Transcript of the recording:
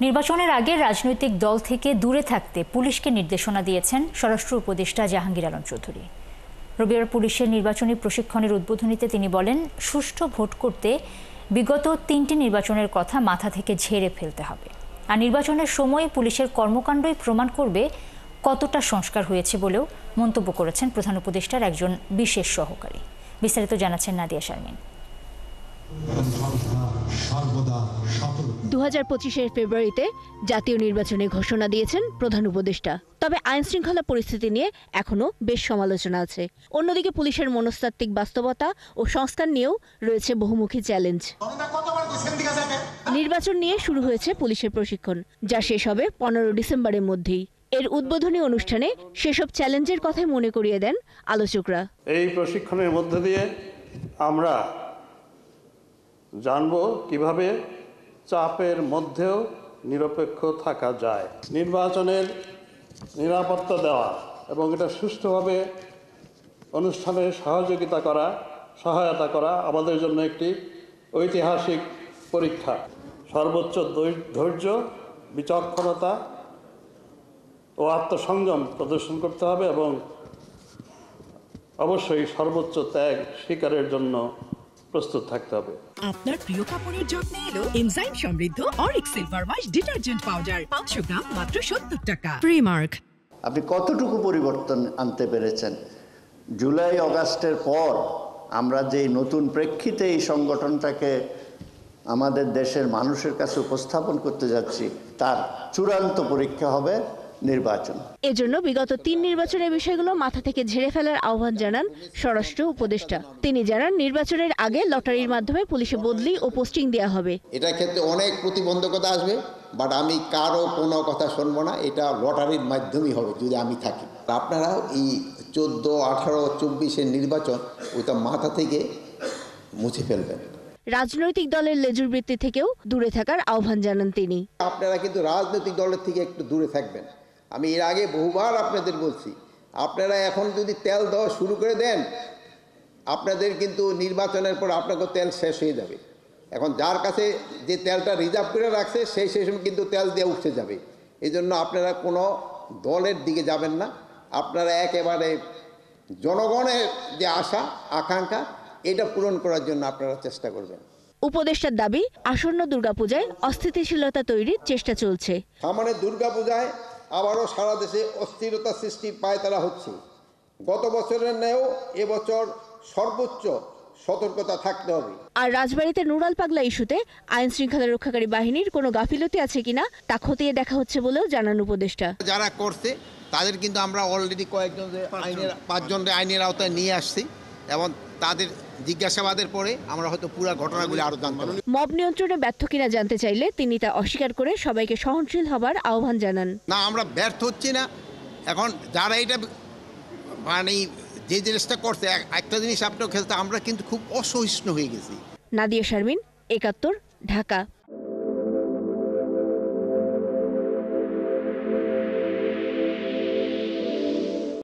নির্বাচনের আগে রাজনৈতিক দল থেকে দূরে থাকতে পুলিশকে নির্দেশনা দিয়েছেন স্বরাষ্ট্র উপদেষ্টা জাহাঙ্গীর আলম চৌধুরী। রবিবার পুলিশের নির্বাচনী প্রশিক্ষণের উদ্বোধনীতে তিনি বলেন, সুষ্ঠু ভোট করতে বিগত 3টি নির্বাচনের কথা মাথা থেকে ঝেড়ে ফেলতে হবে। আর নির্বাচনের সময় পুলিশের কর্মকাণ্ডই প্রমাণ করবে কতটা সংস্কার হয়েছে বলেও মন্তব্য করেছেন প্রধান উপদেষ্টার একজন বিশেষ সহকারী। বিস্তারিত জানাচ্ছেন নাদিয়া শারমিন। 2025-এর ফেব্রুয়ারিতে জাতীয় নির্বাচনে ঘোষণা দিয়েছেন প্রধান উপদেষ্টা। তবে আইন শৃঙ্খলা পরিস্থিতি নিয়ে এখনো বেশ সমালোচনা আছে। অন্যদিকে পুলিশের মনস্তাত্ত্বিক বাস্তবতা ও সংস্কার নিয়েও রয়েছে বহুমুখী চ্যালেঞ্জ। নির্বাচন নিয়ে শুরু হয়েছে পুলিশের প্রশিক্ষণ, যা শেষ হবে 15 ডিসেম্বরের মধ্যেই। এর উদ্বোধনী অনুষ্ঠানে সেসব চ্যালেঞ্জের কথাই মনে করিয়ে দেন আলোচকরা। এই প্রশিক্ষণের মধ্য দিয়ে আমরা জানব কিভাবে চাপের মধ্যেও নিরপেক্ষ থাকা যায়, নির্বাচনের নিরাপত্তা দেওয়া এবং এটা সুষ্ঠুভাবে অনুষ্ঠানে সহায়তা করা আমাদের জন্য একটি ঐতিহাসিক পরীক্ষা। সর্বোচ্চ ধৈর্য, বিচক্ষণতা ও আত্মসংযম প্রদর্শন করতে হবে এবং অবশ্যই সর্বোচ্চ ত্যাগ স্বীকারের জন্য প্রস্তুত থাকতে হবে। আপনার প্রিয় কাপড়ের যত্নে এলো এনজাইম সমৃদ্ধ Arik silver wash detergent powder, 500 গ্রাম মাত্র 70 টাকা। প্রিমার্ক। আপনি কতটুকু পরিবর্তন আনতে পেরেছেন? জুলাই আগস্টের পর আমরা যে নতুন প্রেক্ষিতে এই সংগঠনটাকে আমাদের দেশের মানুষের কাছে উপস্থাপন করতে যাচ্ছি, তার চূড়ান্ত পরীক্ষা হবে নির্বাচন। এজন্য বিগত 3 নির্বাচনের বিষয়গুলো মাথা থেকে ঝেড়ে ফেলার আহ্বান জানান স্বরাষ্ট্র উপদেষ্টা। তিনি জানান, নির্বাচনের আগে লটারির মাধ্যমে পুলিশে বদলি ও পোস্টিং দেওয়া হবে। এটার ক্ষেত্রে অনেক প্রতিবন্ধকতা আসবে, বাট আমি কারো কোনো কথা শুনবো না। এটা লটারির মাধ্যমেই হবে যদি আমি থাকি। আপনারা এই 14, 18, 24-এর নির্বাচন ওইটা মাথা থেকে মুছে ফেলবেন। রাজনৈতিক দলের লেজুর বৃত্তি থেকেও দূরে থাকার আহ্বান জানান তিনি। আপনারা কিন্তু রাজনৈতিক দলের থেকে একটু দূরে থাকবেন। আমি এর আগে বহুবার আপনাদের বলছি, আপনারা এখন যদি তেল দেওয়া শুরু করে দেন, আপনাদের কিন্তু নির্বাচনের পর আপনাকে তেল শেষ হয়ে যাবে। এখন যার কাছে যে তেলটা রিজার্ভ করে রাখছে সেই সময় কিন্তু তেল দিয়ে উঠতে যাবে। এই জন্য আপনারা কোনো দলের দিকে যাবেন না। আপনারা একেবারে জনগণের যে আশা আকাঙ্ক্ষা এটা পূরণ করার জন্য আপনারা চেষ্টা করবেন। উপদেষ্টার দাবি, আসন্ন দুর্গাপূজায় অস্থিতিশীলতা তৈরির চেষ্টা চলছে। সামনে দুর্গাপূজায় আবারও সারা দেশে অস্থিরতা সৃষ্টি পায়তারা হচ্ছে। গত বছরের ন্যায়ও এবছর সর্বোচ্চ সতর্কতা থাকতে হবে। আর রাজবাড়ীতে নুরাল পাগলা ইস্যুতে আইন শৃঙ্খলা রক্ষাকারী বাহিনীর কোনো গাফিলতি আছে কিনা তা খতিয়ে দেখা হচ্ছে বলেও জানান উপদেষ্টা। যারা করছে তাদের কিন্তু আমরা অলরেডি কয়েকজন 5 জনের আইনের আওতায় নিয়ে আসছি এবং তাদের জিজ্ঞাসাবাদের পরে আমরা হয়তো পুরো ঘটনাগুলি আরো জানতে পারব। মব নিয়ন্ত্রণে ব্যর্থ কিনা জানতে চাইলে তিনি তা অস্বীকার করে সবাইকে সহনশীল হবার আহ্বান জানান। না, আমরা ব্যর্থ হচ্ছি না। এখন যারা এটা মানে যে জিনিসটা করছে, একটা জিনিস আপনার ক্ষেত্রে আমরা কিন্তু খুব অসহিষ্ণু হয়ে গেছি। নাদিয়া শারমিন, 71, ঢাকা।